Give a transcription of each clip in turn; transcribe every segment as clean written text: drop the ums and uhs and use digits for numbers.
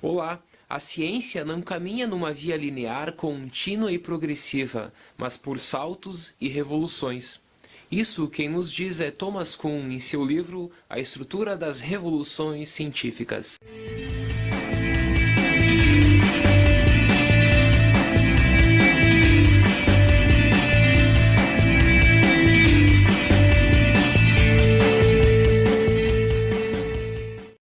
Olá! A ciência não caminha numa via linear, contínua e progressiva, mas por saltos e revoluções. Isso quem nos diz é Thomas Kuhn em seu livro A Estrutura das Revoluções Científicas.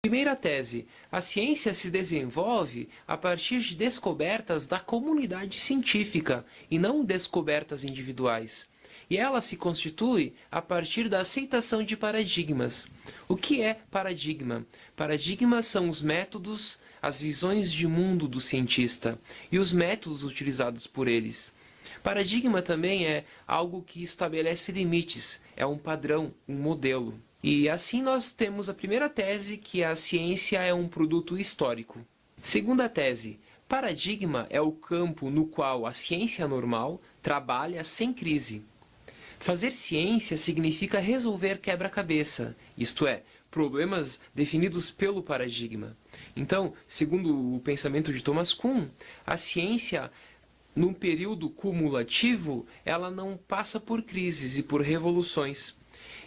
Primeira tese: a ciência se desenvolve a partir de descobertas da comunidade científica e não descobertas individuais. E ela se constitui a partir da aceitação de paradigmas. O que é paradigma? Paradigmas são os métodos, as visões de mundo do cientista e os métodos utilizados por eles. Paradigma também é algo que estabelece limites, é um padrão, um modelo. E assim nós temos a primeira tese, que a ciência é um produto histórico. Segunda tese: paradigma é o campo no qual a ciência normal trabalha sem crise. Fazer ciência significa resolver quebra-cabeça, isto é, problemas definidos pelo paradigma. Então, segundo o pensamento de Thomas Kuhn, a ciência, num período cumulativo, ela não passa por crises e por revoluções.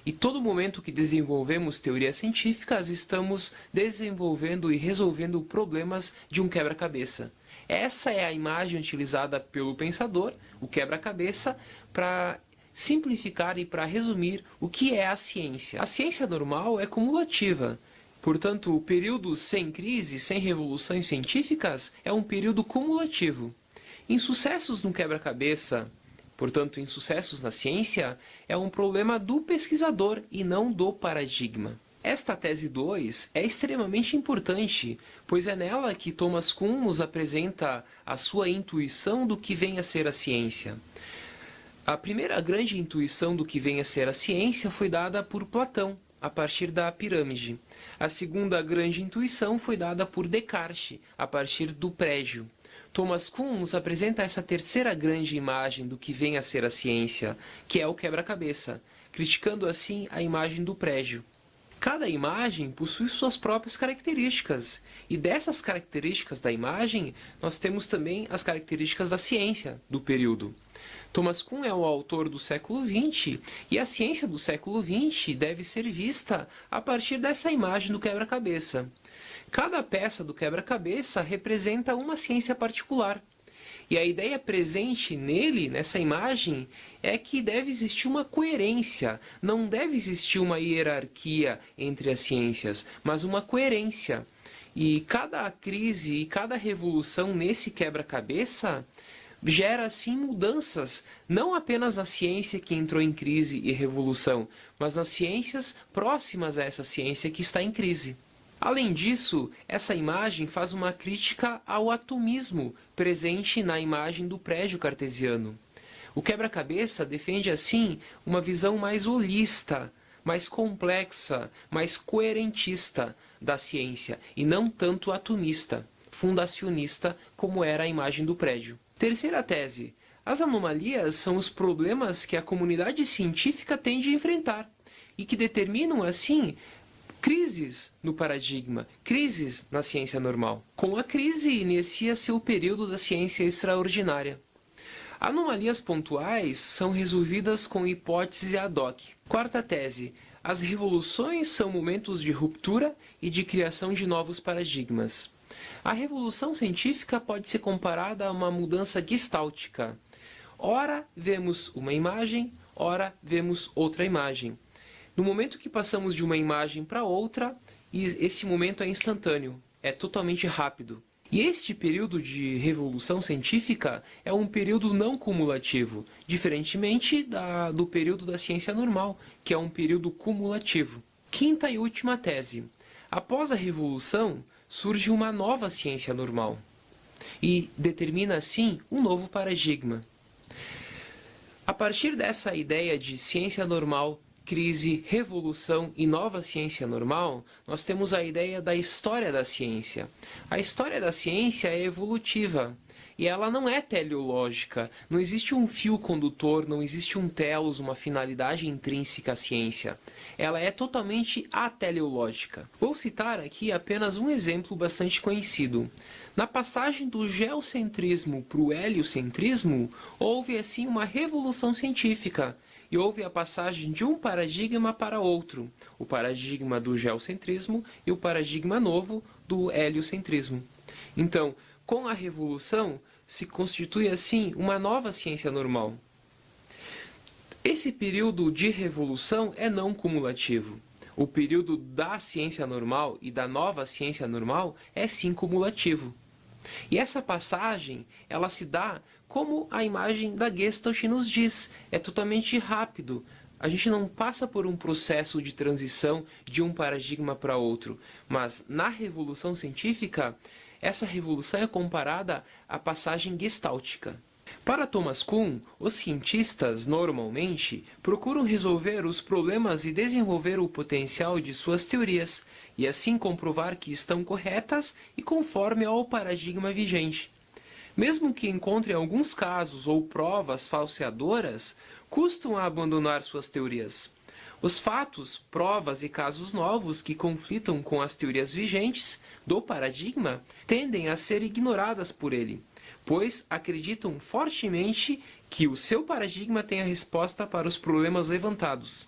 E todo momento que desenvolvemos teorias científicas, estamos desenvolvendo e resolvendo problemas de um quebra-cabeça. Essa é a imagem utilizada pelo pensador, o quebra-cabeça, para simplificar e para resumir o que é a ciência. A ciência normal é cumulativa. Portanto, o período sem crise, sem revoluções científicas, é um período cumulativo. Insucessos no quebra-cabeça, portanto, insucessos na ciência, é um problema do pesquisador e não do paradigma. Esta tese 2 é extremamente importante, pois é nela que Thomas Kuhn nos apresenta a sua intuição do que vem a ser a ciência. A primeira grande intuição do que vem a ser a ciência foi dada por Platão, a partir da pirâmide. A segunda grande intuição foi dada por Descartes, a partir do prédio. Thomas Kuhn nos apresenta essa terceira grande imagem do que vem a ser a ciência, que é o quebra-cabeça, criticando assim a imagem do prédio. Cada imagem possui suas próprias características, e dessas características da imagem, nós temos também as características da ciência do período. Thomas Kuhn é o autor do século XX, e a ciência do século XX deve ser vista a partir dessa imagem do quebra-cabeça. Cada peça do quebra-cabeça representa uma ciência particular. E a ideia presente nele, nessa imagem, é que deve existir uma coerência. Não deve existir uma hierarquia entre as ciências, mas uma coerência. E cada crise e cada revolução nesse quebra-cabeça gera, assim, mudanças, não apenas na ciência que entrou em crise e revolução, mas nas ciências próximas a essa ciência que está em crise. Além disso, essa imagem faz uma crítica ao atomismo presente na imagem do prédio cartesiano. O quebra-cabeça defende, assim, uma visão mais holista, mais complexa, mais coerentista da ciência, e não tanto atomista, fundacionista, como era a imagem do prédio. Terceira tese: as anomalias são os problemas que a comunidade científica tem de enfrentar, e que determinam, assim, crises no paradigma, crises na ciência normal. Com a crise, inicia-se o período da ciência extraordinária. Anomalias pontuais são resolvidas com hipótese ad hoc. Quarta tese: as revoluções são momentos de ruptura e de criação de novos paradigmas. A revolução científica pode ser comparada a uma mudança gestáltica. Ora vemos uma imagem, ora vemos outra imagem. No momento que passamos de uma imagem para outra, esse momento é instantâneo, é totalmente rápido. E este período de revolução científica é um período não cumulativo, diferentemente do período da ciência normal, que é um período cumulativo. Quinta e última tese: após a revolução, surge uma nova ciência normal e determina, assim, um novo paradigma. A partir dessa ideia de ciência normal, crise, revolução e nova ciência normal, nós temos a ideia da história da ciência. A história da ciência é evolutiva, e ela não é teleológica. Não existe um fio condutor, não existe um telos, uma finalidade intrínseca à ciência. Ela é totalmente ateleológica. Vou citar aqui apenas um exemplo bastante conhecido. Na passagem do geocentrismo para o heliocentrismo, houve assim uma revolução científica. E houve a passagem de um paradigma para outro, o paradigma do geocentrismo e o paradigma novo do heliocentrismo. Então, com a revolução, se constitui assim uma nova ciência normal. Esse período de revolução é não cumulativo. O período da ciência normal e da nova ciência normal é sim cumulativo. E essa passagem, ela se dá como a imagem da Gestalt nos diz, é totalmente rápido. A gente não passa por um processo de transição de um paradigma para outro, mas na revolução científica, essa revolução é comparada à passagem gestáltica. Para Thomas Kuhn, os cientistas, normalmente, procuram resolver os problemas e desenvolver o potencial de suas teorias, e assim comprovar que estão corretas e conforme ao paradigma vigente. Mesmo que encontrem alguns casos ou provas falseadoras, custam a abandonar suas teorias. Os fatos, provas e casos novos que conflitam com as teorias vigentes do paradigma tendem a ser ignoradas por ele, pois acreditam fortemente que o seu paradigma tem a resposta para os problemas levantados.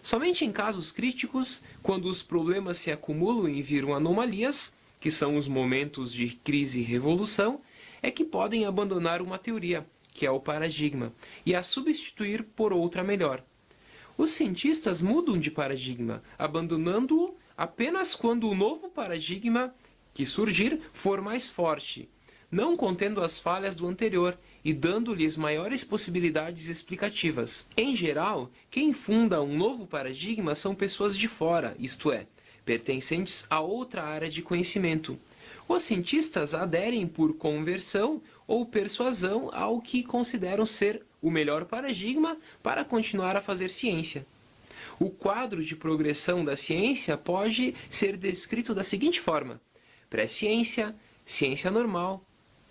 Somente em casos críticos, quando os problemas se acumulam e viram anomalias, que são os momentos de crise e revolução, é que podem abandonar uma teoria, que é o paradigma, e a substituir por outra melhor. Os cientistas mudam de paradigma, abandonando-o apenas quando o novo paradigma que surgir for mais forte, não contendo as falhas do anterior e dando-lhes maiores possibilidades explicativas. Em geral, quem funda um novo paradigma são pessoas de fora, isto é, pertencentes a outra área de conhecimento. Os cientistas aderem por conversão ou persuasão ao que consideram ser o melhor paradigma para continuar a fazer ciência. O quadro de progressão da ciência pode ser descrito da seguinte forma: pré-ciência, ciência normal,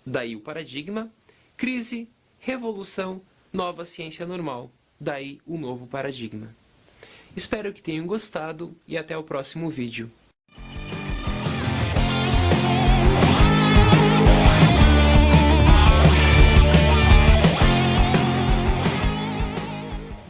daí o paradigma, crise, revolução, nova ciência normal, daí o novo paradigma. Espero que tenham gostado e até o próximo vídeo.